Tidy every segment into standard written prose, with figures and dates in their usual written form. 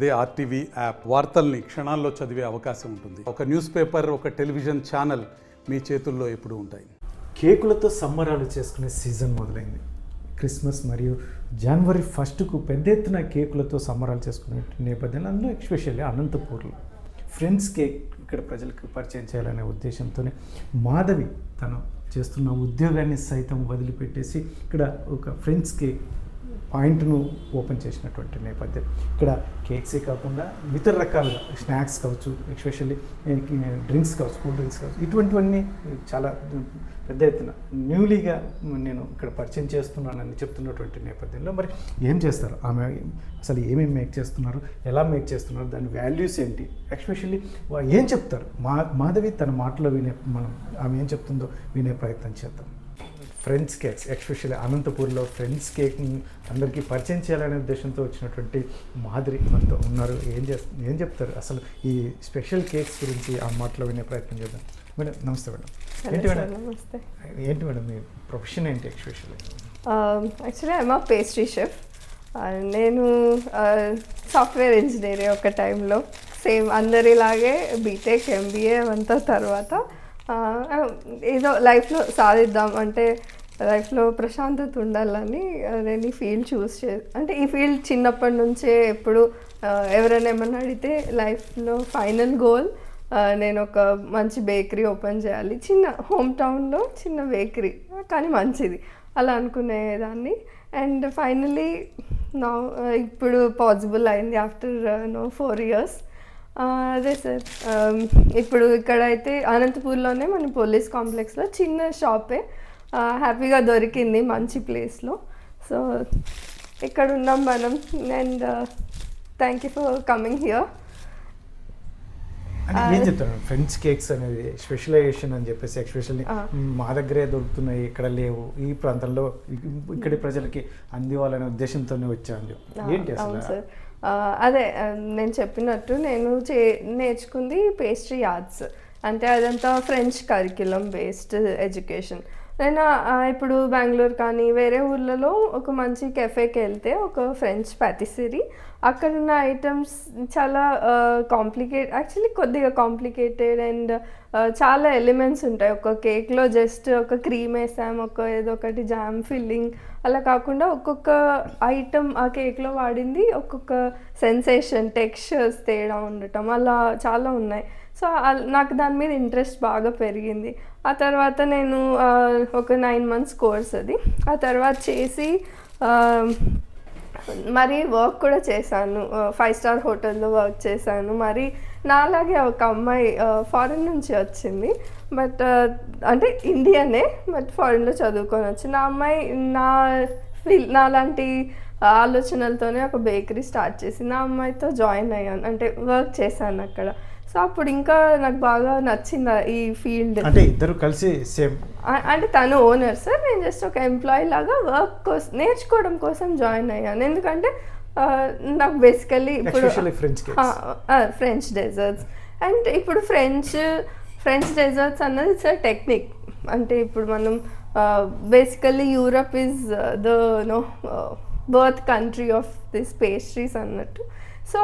అదే RTV app వార్తల్ని క్షణాల్లో చదివే అవకాశం ఉంటుంది. ఒక న్యూస్ పేపర్, ఒక టెలివిజన్ ఛానల్ మీ చేతుల్లో ఎప్పుడూ ఉంటాయి. కేకులతో సంబరాలు చేసుకునే సీజన్ మొదలైంది. క్రిస్మస్ మరియు జనవరి 1కు పెద్ద ఎత్తున కేకులతో సంబరాలు చేసుకునే నేపథ్యంలో, అందులో ఎస్పెషల్లీ అనంతపూర్లో ఫ్రెండ్స్ కేక్ ఇక్కడ ప్రజలకు పరిచయం చేయాలనే ఉద్దేశంతోనే మాధవి తను చేస్తున్న ఉద్యోగాన్ని సైతం వదిలిపెట్టేసి ఇక్కడ ఒక ఫ్రెండ్స్ కేక్ పాయింట్ను ఓపెన్ చేసినటువంటి నేపథ్యం. ఇక్కడ కేక్సే కాకుండా ఇతర రకాలుగా స్నాక్స్ కావచ్చు, ఎస్పెషల్లీ డ్రింక్స్ కావచ్చు, కూల్ డ్రింక్స్ కావచ్చు, ఇటువంటివన్నీ చాలా పెద్ద ఎత్తున న్యూలీగా నేను ఇక్కడ పరిచయం చేస్తున్నానని చెప్తున్నటువంటి నేపథ్యంలో మరి ఏం చేస్తారు ఆమె, అసలు ఏమేమి మేక్ చేస్తున్నారు, ఎలా మేక్ చేస్తున్నారు, దాని వాల్యూస్ ఏంటి, ఎస్పెషల్లీ ఏం చెప్తారు మాధవి తన మాటలో మనం ఆమె ఏం చెప్తుందో వినే ప్రయత్నం చేద్దాం. ఫ్రెండ్స్ కేక్స్, ఎస్పెషల్లీ అనంతపూర్లో ఫ్రెండ్స్ కేక్ని అందరికీ పరిచయం చేయాలనే ఉద్దేశంతో వచ్చినటువంటి మాధురి మనతో ఉన్నారు. ఏం చెప్తారు అసలు ఈ స్పెషల్ కేక్స్ గురించి ఆ మాటలో వినే ప్రయత్నం చేద్దాం. మేడం నమస్తే. మేడం ఏంటి మేడం, నమస్తే. ఏంటి మేడం మీ ప్రొఫెషన్ ఏంటి especially? Actually I'm a pastry chef. నేను సాఫ్ట్వేర్ ఇంజనీర్ ఒక టైంలో, సేమ్ అందరిలాగే బీటెక్ ఎంబీఏ అంతా తర్వాత ఏదో లైఫ్లో సాధిద్దాం అంటే లైఫ్లో ప్రశాంతత ఉండాలని నేను ఈ ఫీల్డ్ అంటే ఈ ఫీల్డ్ చిన్నప్పటి నుంచే ఎప్పుడు ఎవరైనా ఏమన్నా అడిగితే లైఫ్లో ఫైనల్ గోల్ నేను ఒక మంచి బేకరీ ఓపెన్ చేయాలి, చిన్న హోమ్ టౌన్లో చిన్న బేకరీ కానీ మంచిది అలా అనుకునేదాన్ని. అండ్ ఫైనలీ నా ఇప్పుడు పాసిబుల్ అయింది ఆఫ్టర్ 4 years. అదే సార్, ఇప్పుడు ఇక్కడైతే అనంతపూర్లోనే మన పోలీస్ కాంప్లెక్స్లో చిన్న షాపే హ్యాపీగా దొరికింది మంచి ప్లేస్లో. సో ఇక్కడ ఉన్నాం మనం. And thank you for coming here. ఏం చెప్తాను, ఫ్రెండ్స్ కేక్స్ అనేది స్పెషలైజేషన్ అని చెప్పేసి ఎస్పెషల్లీ మా దగ్గరే దొరుకుతున్నాయి, ఇక్కడ లేవు, ఈ ప్రాంతంలో ఇక్కడి ప్రజలకి అందివ్వాలనే ఉద్దేశంతోనే వచ్చాను. ఏంటి అసలు? సార్ అదే నేను చెప్పినట్టు నేను నేర్చుకుంది పేస్ట్రీ ఆర్ట్స్, అంటే అదంతా ఫ్రెంచ్ కరిక్యులం బేస్డ్ ఎడ్యుకేషన్. నేను ఇప్పుడు బెంగళూరు కానీ వేరే ఊర్లలో ఒక మంచి కెఫేకి వెళ్తే ఒక ఫ్రెంచ్ పాటిసరీ, అక్కడ ఉన్న ఐటమ్స్ చాలా యాక్చువల్లీ కొద్దిగా కాంప్లికేటెడ్ అండ్ చాలా ఎలిమెంట్స్ ఉంటాయి. ఒక కేక్లో జస్ట్ ఒక క్రీమ్ వేసాం, ఏదో ఒకటి జామ్ ఫిల్లింగ్ అలా కాకుండా ఒక్కొక్క ఐటమ్ ఆ కేక్లో వాడింది ఒక్కొక్క సెన్సేషన్, టెక్స్చర్స్ తేడా ఉండటం అలా చాలా ఉన్నాయి. సో నాకు దాని మీద ఇంట్రెస్ట్ బాగా పెరిగింది. ఆ తర్వాత నేను ఒక 9 months కోర్స్ అది, ఆ తర్వాత చేసి మరి వర్క్ కూడా చేశాను, 5-star హోటల్లో వర్క్ చేశాను. మరి నాలాగే ఒక అమ్మాయి ఫారెన్ నుంచి వచ్చింది, బట్ అంటే ఇండియనే బట్ ఫారెన్లో చదువుకొని వచ్చింది. ఆ అమ్మాయి నాలాంటి ఆలోచనలతోనే ఒక బేకరీ స్టార్ట్ చేసింది. ఆ అమ్మాయితో జాయిన్ అయ్యాను, అంటే వర్క్ చేశాను అక్కడ. సో అప్పుడు ఇంకా నాకు బాగా నచ్చింది ఈ ఫీల్డ్. అంటే ఇద్దరు కలిసి సేమ్, అంటే తను ఓనర్ సార్, నేను జస్ట్ ఒక ఎంప్లాయీ లాగా వర్క్ కోసం నేర్చుకోవడం కోసం జాయిన్ అయ్యాను. ఎందుకంటే నాకు బేసికలీ ఇప్పుడు ఫ్రెంచ్ డెజర్ట్స్ అండ్ ఇప్పుడు ఫ్రెంచ్ డెజర్ట్స్ అన్నది ఇట్స్ అ టెక్నిక్. అంటే ఇప్పుడు మనం basically Europe is the birth country of this pastries అన్నట్టు. సో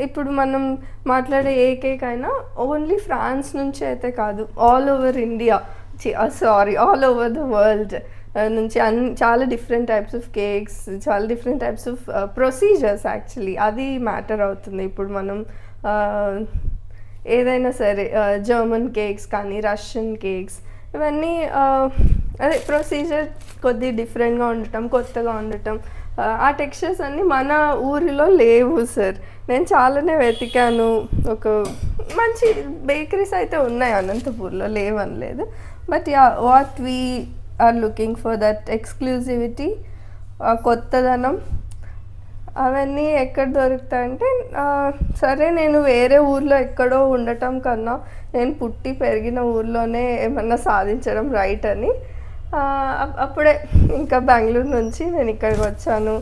ఇప్పుడు మనం మాట్లాడే ఏ కేక్ అయినా ఓన్లీ ఫ్రాన్స్ నుంచి అయితే కాదు, all over India, all over the world నుంచి చాలా డిఫరెంట్ టైప్స్ ఆఫ్ కేక్స్, చాలా different types of procedures actually అది మ్యాటర్ అవుతుంది. ఇప్పుడు మనం ఏదైనా సరే జర్మన్ కేక్స్ కానీ రష్యన్ కేక్స్ ఇవన్నీ అదే ప్రొసీజర్ కొద్ది డిఫరెంట్గా ఉండటం, కొత్తగా ఉండటం, ఆ టెక్స్చర్స్ అన్నీ మన ఊరిలో లేవు సార్. నేను చాలానే వెతికాను, ఒక మంచి బేకరీస్ అయితే ఉన్నాయి అనంతపూర్లో, లేవనలేదు. But what we are looking for that exclusivity, కొత్తదనం, అవన్నీ ఎక్కడ దొరుకుతాయంటే సరే నేను వేరే ఊర్లో ఎక్కడో ఉండటం కన్నా నేను పుట్టి పెరిగిన ఊర్లోనే ఏమన్నా సాధించడం రైట్ అని అప్పుడే ఇంకా బెంగళూరు నుంచి నేను ఇక్కడికి వచ్చాను.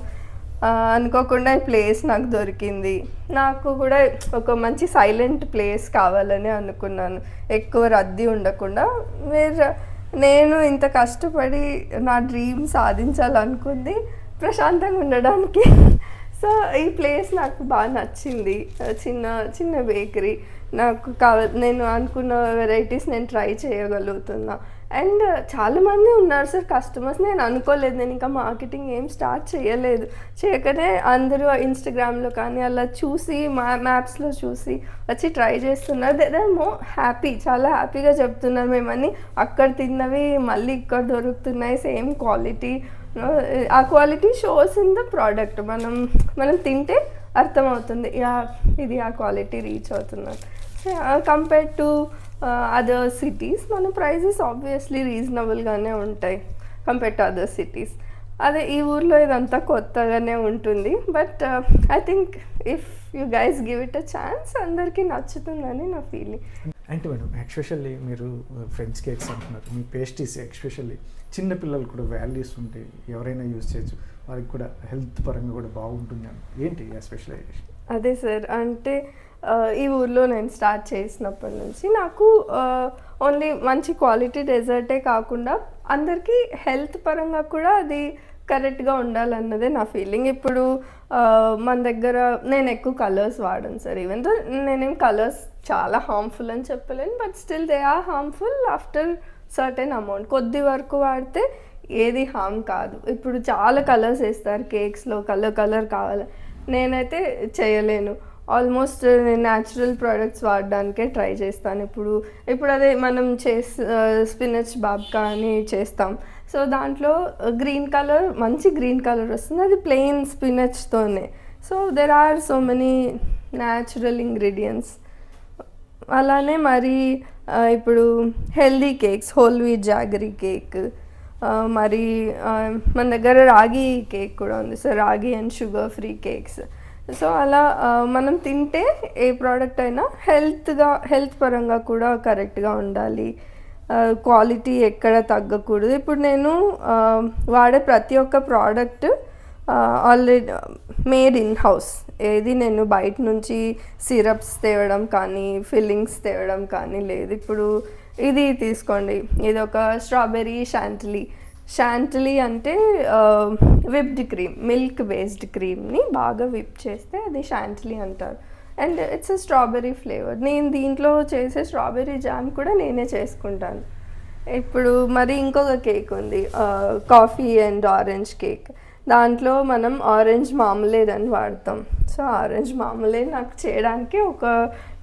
అనుకోకుండా ఈ ప్లేస్ నాకు దొరికింది. నాకు కూడా ఒక మంచి సైలెంట్ ప్లేస్ కావాలని అనుకున్నాను, ఎక్కువ రద్దీ ఉండకుండా. నేను ఇంత కష్టపడి నా డ్రీమ్ సాధించాలనుకుంది ప్రశాంతంగా ఉండడానికి. సో ఈ ప్లేస్ నాకు బాగా నచ్చింది. చిన్న చిన్న బేకరీ, నాకు నేను అనుకున్న వెరైటీస్ నేను ట్రై చేయగలుగుతున్నా. అండ్ చాలామంది ఉన్నారు సార్ కస్టమర్స్. నేను అనుకోలేదు, నేను ఇంకా మార్కెటింగ్ ఏం స్టార్ట్ చేయకనే అందరూ ఇన్స్టాగ్రామ్లో కానీ అలా చూసి మ్యాప్స్లో చూసి వచ్చి ట్రై చేస్తున్నారు. దే ఆర్ మోర్ హ్యాపీ, చాలా హ్యాపీగా చెప్తున్నారు మేమని అక్కడ తిన్నవి మళ్ళీ ఇక్కడ దొరుకుతున్నాయి, సేమ్ క్వాలిటీ. ఆ quality shows in the product. మనం తింటే అర్థమవుతుంది ఇది ఆ క్వాలిటీ రీచ్ అవుతున్నారు. కంపేర్ టు అదర్ సిటీస్ మన ప్రైజెస్ ఆబ్వియస్లీ రీజనబుల్గానే ఉంటాయి కంపేర్ టు అదర్ సిటీస్. అదే ఈ ఊర్లో ఇదంతా కొత్తగానే ఉంటుంది. But I think if you guys give it a chance అందరికీ నచ్చుతుందని నా ఫీలింగ్. అంటే మేడం ఎక్స్పెషల్లీ మీరు ఫ్రెంచ్ కేక్స్ అంటున్నారు, మీ పేస్ట్రీస్ ఎక్స్పెషల్లీ చిన్నపిల్లలు కూడా వాల్యూస్ ఉంటాయి, ఎవరైనా యూజ్ చేయొచ్చు, వాళ్ళకి కూడా హెల్త్ పరంగా కూడా బాగుంటుంది అని ఏంటి స్పెషలైజేషన్? అదే సార్, అంటే ఈ ఊర్లో నేను స్టార్ట్ చేసినప్పటి నుంచి నాకు ఓన్లీ మంచి క్వాలిటీ డెజర్టే కాకుండా అందరికీ హెల్త్ పరంగా కూడా అది కరెక్ట్గా ఉండాలన్నదే నా ఫీలింగ్. ఇప్పుడు మన దగ్గర నేను ఎక్కువ కలర్స్ వాడను సార్. ఈవెన్ దో నేనేం కలర్స్ చాలా హార్మ్ఫుల్ అని చెప్పలేను, but still they are harmful after certain amount. కొద్ది వరకు వాడితే ఏది హార్మ్ కాదు. ఇప్పుడు చాలా కలర్స్ వేస్తారు కేక్స్లో, కలర్ కావాలి, నేనైతే చేయలేను. ఆల్మోస్ట్ నేను న్యాచురల్ ప్రోడక్ట్స్ వాడడానికే ట్రై చేస్తాను. ఇప్పుడు అదే మనం స్పినచ్ బాబ్కా అని చేస్తాం. సో దాంట్లో గ్రీన్ కలర్, మంచి గ్రీన్ కలర్ వస్తుంది, అది ప్లెయిన్ స్పినచ్తోనే. So there are so many natural ingredients. అలానే మరి ఇప్పుడు healthy cakes, whole wheat jaggery cake, మరి మన దగ్గర రాగి కేక్ కూడా ఉంది sir, ragi and sugar free cakes. So అలా మనం తింటే ఏ ప్రోడక్ట్ అయినా హెల్త్ పరంగా కూడా కరెక్ట్గా ఉండాలి, క్వాలిటీ ఎక్కడ తగ్గకూడదు. ఇప్పుడు నేను వాడే ప్రతి ఒక్క product already made in house. ఏది నేను బయట నుంచి సిరప్స్ తేవడం కానీ ఫిల్లింగ్స్ తేవడం కానీ లేదు. ఇప్పుడు ఇది తీసుకోండి, ఇది ఒక స్ట్రాబెర్రీ షాంటిలీ అంటే విప్డ్ క్రీమ్, మిల్క్ బేస్డ్ క్రీమ్ని బాగా విప్ చేస్తే అది షాంటిలీ అంటారు. And it's strawberry flavour. నేను దీంట్లో చేసే స్ట్రాబెర్రీ జామ్ కూడా నేనే చేసుకుంటాను. ఇప్పుడు మరి ఇంకొక కేక్ ఉంది, కాఫీ అండ్ ఆరెంజ్ కేక్. దాంట్లో మనం ఆరెంజ్ మామలేడ్ అని వాడతాం. సో ఆరెంజ్ మామలేడ్ నాకు చేయడానికి ఒక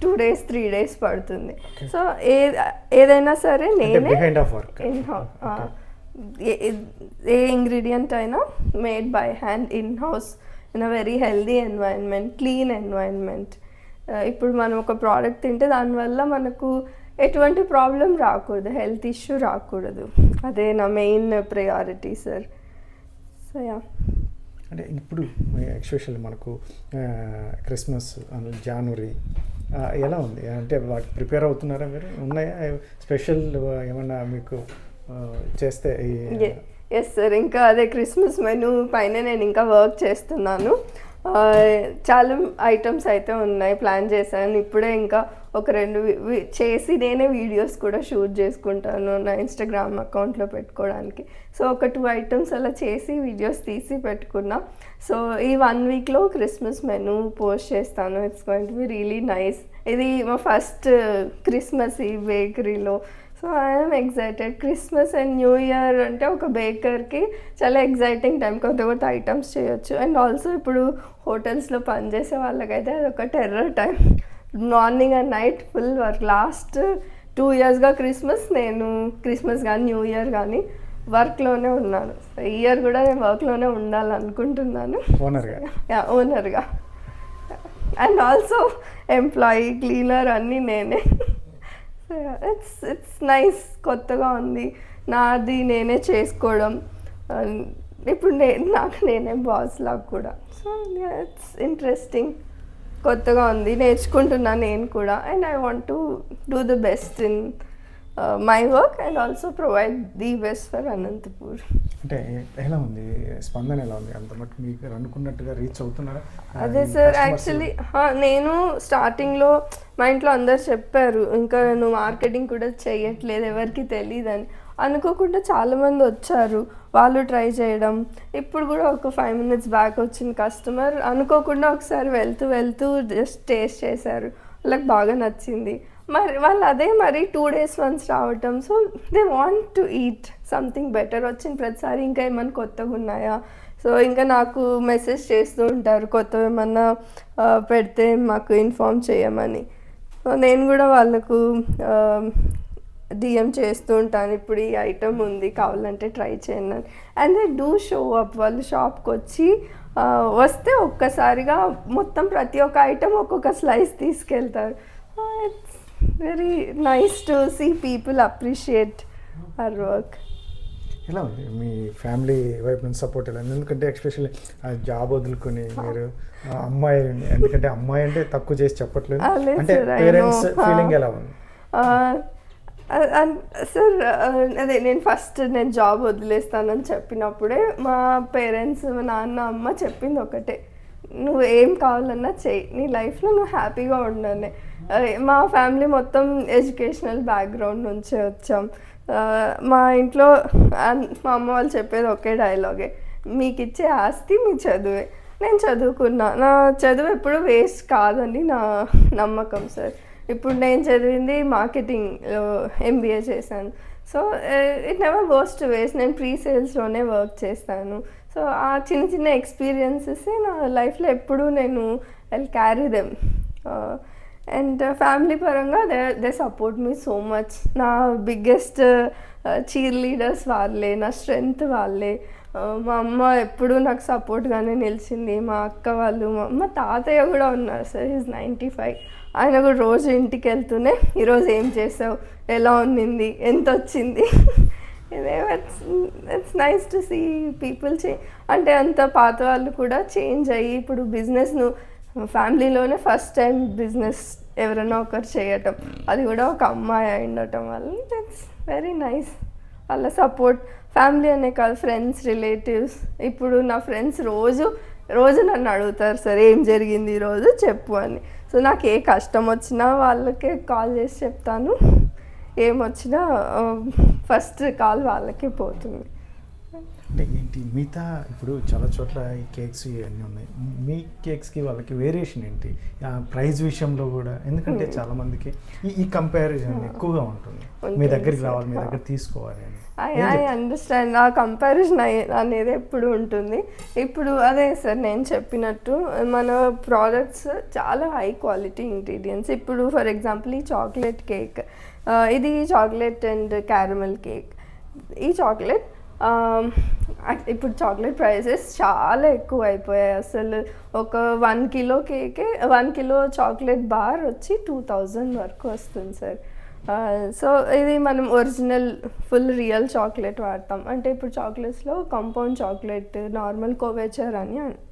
2 days 3 days పడుతుంది. సో ఏదైనా సరే నేనే ఏ ఇంగ్రీడియంట్ అయినా made by hand in house in a very healthy environment, clean environment. ఇప్పుడు మనం ఒక ప్రోడక్ట్ తింటే దానివల్ల మనకు ఎటువంటి ప్రాబ్లం రాకూడదు, హెల్త్ ఇష్యూ రాకూడదు. అదే నా మెయిన్ ప్రయారిటీ సార్. సో అంటే ఇప్పుడు ఎక్స్పెషల్లీ మనకు క్రిస్మస్ జనవరి ఎలా ఉంది, అంటే వాటికి ప్రిపేర్ అవుతున్నారా మీరు? ఉన్నాయా స్పెషల్ ఏమన్నా మీకు చేస్తే? ఎస్ సార్, ఇంకా అదే క్రిస్మస్ మెనూ పైన నేను ఇంకా వర్క్ చేస్తున్నాను. చాలా ఐటమ్స్ అయితే ఉన్నాయి, ప్లాన్ చేశాను. ఇప్పుడే ఇంకా ఒక 2 చేసి నేనే వీడియోస్ కూడా షూట్ చేసుకుంటాను నా ఇన్స్టాగ్రామ్ అకౌంట్లో పెట్టుకోవడానికి. సో ఒక 2 items అలా చేసి వీడియోస్ తీసి పెట్టుకున్నా. సో ఈ 1 weekలో క్రిస్మస్ మెనూ పోస్ట్ చేస్తాను. It's going to be really nice. ఇది మా ఫస్ట్ క్రిస్మస్ ఈ బేకరీలో. So I'm excited. Christmas and new year అంటే ఒక బేకర్కి చాలా ఎగ్జైటింగ్ టైం, కొత్త ఐటమ్స్ చేయొచ్చు. అండ్ ఆల్సో ఇప్పుడు హోటల్స్లో పనిచేసే వాళ్ళకైతే అదొక terror time. Morning and night full work. Last 2 yearsగా నేను క్రిస్మస్ కానీ న్యూ ఇయర్ కానీ వర్క్లోనే ఉన్నాను. ఈ ఇయర్ కూడా నేను వర్క్లోనే ఉండాలనుకుంటున్నాను, ఓనర్గా. అండ్ ఆల్సో ఎంప్లాయీ, క్లీనర్ అన్నీ నేనే. ఇట్స్ నైస్, కొత్తగా ఉంది, నాది నేనే చేసుకోవడం. ఇప్పుడు నేనే బాస్ లాగా కూడా. సో ఇట్స్ ఇంట్రెస్టింగ్, కొత్తగా ఉంది, నేర్చుకుంటున్నాను నేను కూడా. And I want to do the best in my work and also provide the best for Anantapur. అంటే ఎలా ఉంది స్పందన, ఎలా ఉంది? అంత మటుకు మీకు అనుకున్నట్టుగా రీచ్ అవుతున్నారా? అదే సార్, యాక్చువల్లీ నేను స్టార్టింగ్లో మా ఇంట్లో అందరు చెప్పారు, ఇంకా నువ్వు మార్కెటింగ్ కూడా చేయట్లేదు, ఎవరికి తెలియదని. అనుకోకుండా చాలామంది వచ్చారు, వాళ్ళు ట్రై చేయడం. ఇప్పుడు కూడా ఒక 5 minutes బ్యాక్ వచ్చిన కస్టమర్ అనుకోకుండా ఒకసారి వెళ్తూ జస్ట్ టేస్ట్ చేశారు, వాళ్ళకి బాగా నచ్చింది. మరి వాళ్ళు అదే మరి 2 days once రావటం. So they want to eat something better. వచ్చిన ప్రతిసారి ఇంకా ఏమైనా కొత్తగా ఉన్నాయా, సో ఇంకా నాకు మెసేజ్ చేస్తూ ఉంటారు కొత్తవి ఏమన్నా పెడితే మాకు ఇన్ఫామ్ చేయమని. సో నేను కూడా వాళ్ళకు డిఎం చేస్తూ ఉంటాను, ఇప్పుడు ఈ ఐటమ్ ఉంది కావాలంటే ట్రై చేయండి అని. And they do show up. వాళ్ళు షాప్కి వచ్చి వస్తే ఒక్కసారిగా మొత్తం ప్రతి ఒక్క ఐటమ్ ఒక్కొక్క స్లైస్ తీసుకెళ్తారు. It's very nice to see people appreciate our work. ఎలా ఉంది మీ ఫ్యామిలీ వైపు నుంచి సపోర్ట్ ఎలా ఉంది? ఎందుకంటే ఎస్పెషల్లీ జాబ్ వదులుకొని మీరు అమ్మాయి, ఎందుకంటే అమ్మాయి అంటే తక్కువ చేసి చెప్పట్లేదు, అంటే పేరెంట్స్ ఫీలింగ్ ఎలా ఉంది? సార్ అదే నేను జాబ్ వదిలేస్తానని చెప్పినప్పుడే మా పేరెంట్స్, మా నాన్న అమ్మ చెప్పింది ఒకటే, నువ్వు ఏం కావాలన్నా చెయ్యి, నీ లైఫ్లో నువ్వు హ్యాపీగా ఉండనే. మా ఫ్యామిలీ మొత్తం ఎడ్యుకేషనల్ బ్యాక్గ్రౌండ్ నుంచే వచ్చాం. మా ఇంట్లో మా అమ్మ వాళ్ళు చెప్పేది ఒకే డైలాగే, మీకు ఇచ్చే ఆస్తి మీ చదువే. నేను చదువుకున్నా, నా చదువు ఎప్పుడు వేస్ట్ కాదని నా నమ్మకం సార్. ఇప్పుడు నేను చదివింది మార్కెటింగ్లో MBA చేశాను. So it never goes to waste. నేను ప్రీ-సేల్స్లోనే వర్క్ చేస్తాను. సో ఆ చిన్న ఎక్స్పీరియన్సెస్ నా లైఫ్లో ఎప్పుడూ నేను I carry them. And family పరంగా they support me so much. నా బిగ్గెస్ట్ చీర్ లీడర్స్ వాళ్ళే, నా స్ట్రెంగ్త్ వాళ్ళే. మా అమ్మ ఎప్పుడూ నాకు సపోర్ట్గానే నిలిచింది. మా అక్క వాళ్ళు, మా తాతయ్య కూడా ఉన్నారు సార్, ఈజ్ 95. ఆయన కూడా రోజు ఇంటికి వెళ్తూనే ఈరోజు ఏం చేసావు, ఎలా ఉన్నింది, ఎంత వచ్చింది. It's nice to see people అంటే అంత పాత వాళ్ళు కూడా చేంజ్ అయ్యి ఇప్పుడు బిజినెస్ను ఫ్యామిలీలోనే ఫస్ట్ టైం బిజినెస్ ఎవరైనా ఒకరు చేయటం, అది కూడా ఒక అమ్మాయి అయి ఉండటం వల్ల ఇట్స్ వెరీ నైస్. వాళ్ళ సపోర్ట్ ఫ్యామిలీ అనే కాదు, ఫ్రెండ్స్, రిలేటివ్స్. ఇప్పుడు నా ఫ్రెండ్స్ రోజు నన్ను అడుగుతారు, సార్ ఏం జరిగింది ఈరోజు చెప్పు అని. సో నాకు ఏ కష్టం వచ్చినా వాళ్ళకే కాల్ చేసి చెప్తాను, ఏమొచ్చినా ఫస్ట్ కాల్ వాళ్ళకే పోతుంది. అంటే ఏంటి మిగతా ఇప్పుడు చాలా చోట్ల ఈ కేక్స్ ఇవన్నీ ఉన్నాయి, మీ కేక్స్కి వాళ్ళకి వేరియేషన్ ఏంటి ప్రైస్ విషయంలో కూడా? ఎందుకంటే చాలామందికి ఈ కంపారిజన్ ఎక్కువగా ఉంటుంది, మీ దగ్గరికి రావాలి, మీ దగ్గర తీసుకోవాలి అని. I understand. ఆ కంపారిజన్ అనేది ఎప్పుడు ఉంటుంది. ఇప్పుడు అదే సార్ నేను చెప్పినట్టు మన ప్రోడక్ట్స్ చాలా హై క్వాలిటీ ఇంగ్రీడియంట్స్. ఇప్పుడు ఫర్ ఎగ్జాంపుల్ ఈ చాక్లెట్ కేక్, ఇది చాక్లెట్ అండ్ క్యారమెల్ కేక్. ఈ చాక్లెట్ ఇప్పుడు చాక్లెట్ ప్రైసెస్ చాలా ఎక్కువ అయిపోయాయి అసలు. ఒక 1 kilo కేకే 1 kilo చాక్లెట్ బార్ వచ్చి 2000 వరకు వస్తుంది సార్. సో ఇది మనం ఒరిజినల్ ఫుల్ రియల్ చాక్లెట్ వాడతాం. అంటే ఇప్పుడు చాక్లెట్స్లో కాంపౌండ్ చాక్లెట్, నార్మల్ కోవేచర్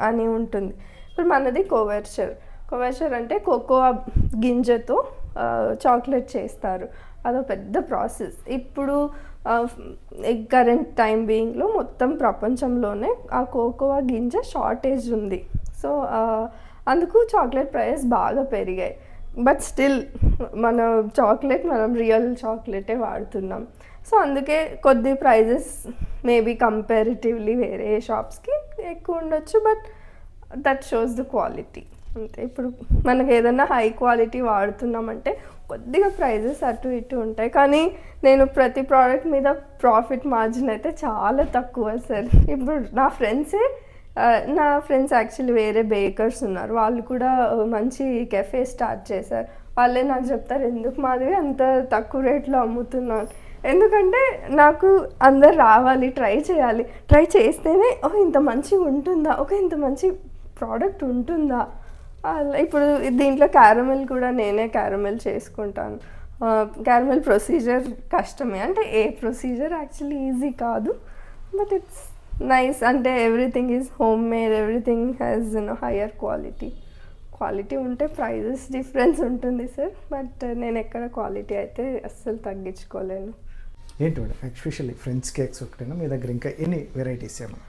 అని ఉంటుంది. ఇప్పుడు మనది కోవేచర్ అంటే కోకోవా గింజతో చాక్లెట్ చేస్తారు. అదో పెద్ద ప్రాసెస్. ఇప్పుడు కరెంట్ టైం బీయింగ్లో మొత్తం ప్రపంచంలోనే ఆ కోకోవా గింజ షార్టేజ్ ఉంది. సో అందుకు చాక్లెట్ ప్రైస్ బాగా పెరిగాయి. బట్ స్టిల్ మనం రియల్ చాక్లెటే వాడుతున్నాం. సో అందుకే కొద్ది ప్రైజెస్ మేబీ కంపారిటివ్లీ వేరే షాప్స్కి ఎక్కువ ఉండొచ్చు, but that shows the quality అంతే. ఇప్పుడు మనకి ఏదైనా హై క్వాలిటీ వాడుతున్నామంటే కొద్దిగా ప్రైజెస్ అటు ఇటు ఉంటాయి, కానీ నేను ప్రతి ప్రోడక్ట్ మీద ప్రాఫిట్ మార్జిన్ అయితే చాలా తక్కువ సార్. ఇప్పుడు నా ఫ్రెండ్స్ యాక్చువల్లీ వేరే బేకర్స్ ఉన్నారు, వాళ్ళు కూడా మంచి కెఫే స్టార్ట్ చేశారు. వాళ్ళే నాకు చెప్తారు, ఎందుకు మాధవి అంత తక్కువ రేట్లో అమ్ముతున్నాను. ఎందుకంటే నాకు అందరు రావాలి, ట్రై చేస్తేనే ఇంత మంచిగా ఉంటుందా, ఇంత మంచి ప్రోడక్ట్ ఉంటుందా. ఇప్పుడు దీంట్లో క్యారమెల్ కూడా నేనే క్యారమెల్ చేసుకుంటాను. క్యారమెల్ ప్రొసీజర్ కష్టమే, అంటే ఏ ప్రొసీజర్ యాక్చువల్లీ ఈజీ కాదు, బట్ ఇట్స్ నైస్. అంటే everything is home made, everything has higher quality ఉంటే ప్రైజెస్ డిఫరెన్స్ ఉంటుంది సార్. బట్ నేను ఎక్కడ క్వాలిటీ అయితే అస్సలు తగ్గించుకోలేను. ఏంటి మేడం ఎస్పెషల్లీ ఫ్రెంచ్ కేక్స్ ఒకటేనా, మీ దగ్గర ఇంకా ఎన్ని వెరైటీస్ ఏమో?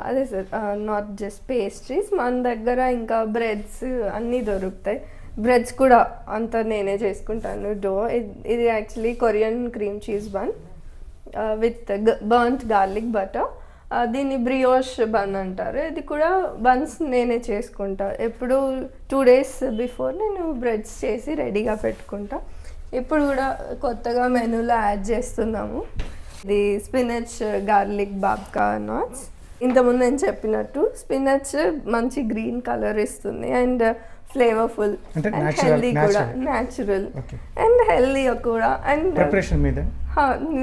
అదే సార్, నాట్ జస్ట్ పేస్ట్రీస్, మన దగ్గర ఇంకా బ్రెడ్స్ అన్నీ దొరుకుతాయి. బ్రెడ్స్ కూడా అంతా నేనే చేసుకుంటాను. ఇది actually Korean cream cheese bun with burnt garlic butter దీన్ని బ్రియోష్ బన్ అంటారు. ఇది కూడా బన్స్ నేనే చేసుకుంటా. ఎప్పుడు 2 days బిఫోర్ నేను బ్రెడ్స్ చేసి రెడీగా పెట్టుకుంటా. ఇప్పుడు కూడా కొత్తగా మెనూలో యాడ్ చేస్తున్నాము. ఇది స్పినచ్ గార్లిక్ బాబ్కా నాట్స్. ఇంతకుముందు నేను చెప్పినట్టు స్పినచ్ మంచి గ్రీన్ కలర్ ఇస్తుంది అండ్ ఫ్లేవర్ఫుల్ అంటే అండ్ natural- హెల్దీ కూడా, natural. Natural Okay. And healthy కూడా. అండ్ ప్రిపరేషన్ మీద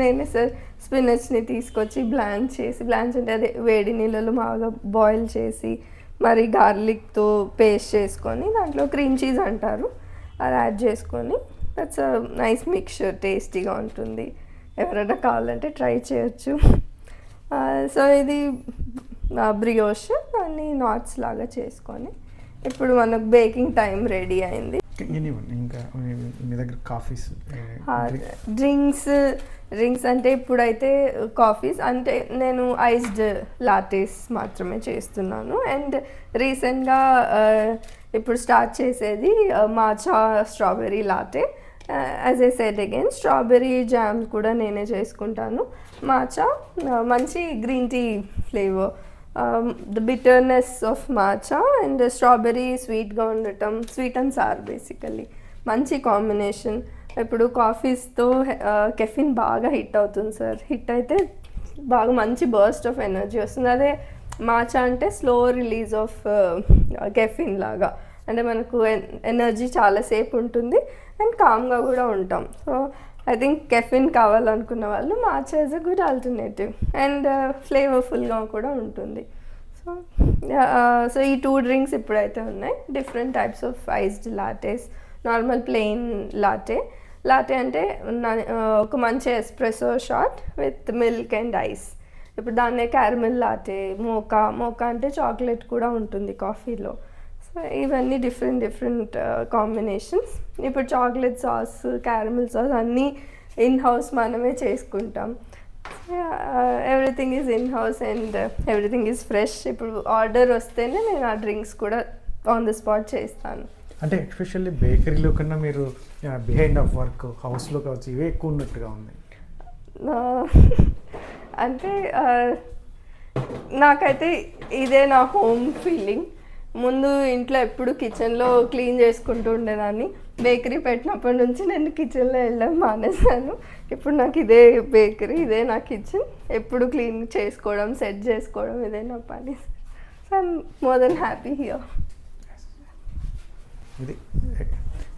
నేనే సార్ స్పినచ్ని తీసుకొచ్చి బ్లాంచ్ అంటే అదే వేడి నీళ్ళలో బాగా బాయిల్ చేసి మరి గార్లిక్తో పేస్ట్ చేసుకొని దాంట్లో క్రీమ్ చీజ్ అంటారు అది యాడ్ చేసుకొని దట్స్ నైస్ మిక్చర్, టేస్టీగా ఉంటుంది. ఎవరైనా కావాలంటే ట్రై చేయొచ్చు. సో ఇది బ్రియోష్, దాన్ని నాట్స్ లాగా చేసుకొని ఇప్పుడు మనకు బేకింగ్ టైం రెడీ అయింది. ఇంకా మీ దగ్గర కాఫీస్, డ్రింక్స్ అంటే ఇప్పుడైతే కాఫీస్ అంటే నేను ఐస్డ్ లాటేస్ మాత్రమే చేస్తున్నాను. అండ్ రీసెంట్గా ఇప్పుడు స్టార్ట్ చేసేది matcha strawberry latte. As I said again strawberry jam కూడా నేనే చేసుకుంటాను. మాచా మంచి green tea flavour, the bitterness of matcha and strawberry స్వీట్గా ఉండటం, స్వీట్ అండ్ సార్ బేసికల్లీ మంచి కాంబినేషన్. ఇప్పుడు కాఫీస్తో కెఫిన్ బాగా హిట్ అవుతుంది సార్. హిట్ అయితే బాగా మంచి బర్స్ట్ ఆఫ్ ఎనర్జీ వస్తుంది. అదే మాచా అంటే స్లో రిలీజ్ ఆఫ్ కెఫిన్ లాగా, అంటే మనకు ఎనర్జీ చాలాసేపు ఉంటుంది అండ్ కామ్గా కూడా ఉంటాం. సో ఐ థింక్ కెఫిన్ కావాలనుకున్న వాళ్ళు matcha is a good alternative and ఫ్లేవర్ఫుల్గా కూడా ఉంటుంది. సో ఈ 2 డ్రింక్స్ ఇప్పుడైతే ఉన్నాయి. Different types of iced lattes, normal plain latte అంటే ఒక మంచి espresso shot with milk and ice. ఇప్పుడు దాన్నే క్యారమెల్ లాటే, మోకా అంటే చాక్లెట్ కూడా ఉంటుంది కాఫీలో. సో ఇవన్నీ డిఫరెంట్ కాంబినేషన్స్. ఇప్పుడు చాక్లెట్ సాస్, క్యారమెల్ సాస్ అన్నీ ఇన్ హౌస్ మనమే చేసుకుంటాం. Everything is in house and everything is fresh. ఇప్పుడు ఆర్డర్ వస్తేనే నేను ఆ డ్రింక్స్ కూడా ఆన్ ది స్పాట్ చేస్తాను. అంటే ఎస్పెషల్లీ బేకరీలో కన్నా మీరు బిహైండ్ ఆఫ్ వర్క్ హౌస్లో కావచ్చు ఇవే ఎక్కువ ఉన్నట్టుగా ఉంది. అంటే నాకైతే ఇదే నా హోమ్ ఫీలింగ్. ముందు ఇంట్లో ఎప్పుడు కిచెన్లో క్లీన్ చేసుకుంటూ ఉండేదాన్ని. బేకరీ పెట్టినప్పటి నుంచి నేను కిచెన్లో వెళ్ళడం మానేశాను. ఇప్పుడు నాకు ఇదే బేకరీ, ఇదే నా కిచెన్. ఎప్పుడు క్లీన్ చేసుకోవడం, సెట్ చేసుకోవడం ఇదే నా పని. So I'm more than happy here. ఇది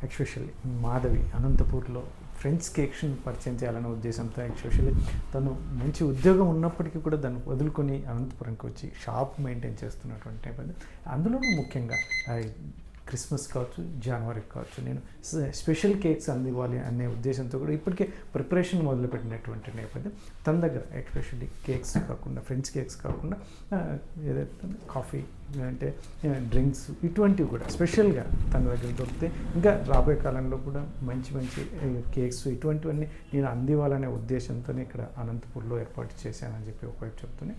ఎస్పెషల్లీ మాధవి అనంతపూర్లో ఫ్రెండ్స్ కేక్స్ని పరిచయం చేయాలనే ఉద్దేశంతో ఎస్పెషల్లీ తను మంచి ఉద్యోగం ఉన్నప్పటికీ కూడా దాన్ని వదులుకొని అనంతపురంకి వచ్చి షాప్ మెయింటైన్ చేస్తున్నటువంటి నేపథ్యం. అందులోనూ ముఖ్యంగా క్రిస్మస్ కావచ్చు, జనవరికి కావచ్చు, నేను స్పెషల్ కేక్స్ అందివ్వాలి అనే ఉద్దేశంతో కూడా ఇప్పటికే ప్రిపరేషన్ మొదలుపెట్టినటువంటి నేపథ్యం. తన దగ్గర ఎస్పెషల్లీ కేక్స్ కాకుండా, ఫ్రెండ్స్ కేక్స్ కాకుండా ఏదైతే కాఫీ అంటే డ్రింక్స్ ఇటువంటివి కూడా స్పెషల్గా తన దగ్గర దొరికితే ఇంకా రాబోయే కాలంలో కూడా మంచి కేక్స్ ఇటువంటివన్నీ నేను అందివ్వాలనే ఉద్దేశంతో ఇక్కడ అనంతపూర్లో ఏర్పాటు చేశానని చెప్పి ఒకవైపు చెప్తూనే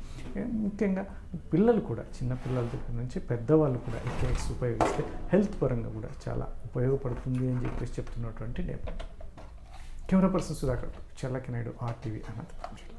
ముఖ్యంగా పిల్లలు కూడా, చిన్న పిల్లల దగ్గర నుంచి పెద్దవాళ్ళు కూడా ఈ కేక్స్ ఉపయోగిస్తే హెల్త్ పరంగా కూడా చాలా ఉపయోగపడుతుంది అని చెప్పేసి చెప్తున్నటువంటి నేపథ్యం. కెమెరా పర్సన్ సుధాకర్, చల్లకి నాయుడు, RTV అనంతపురం.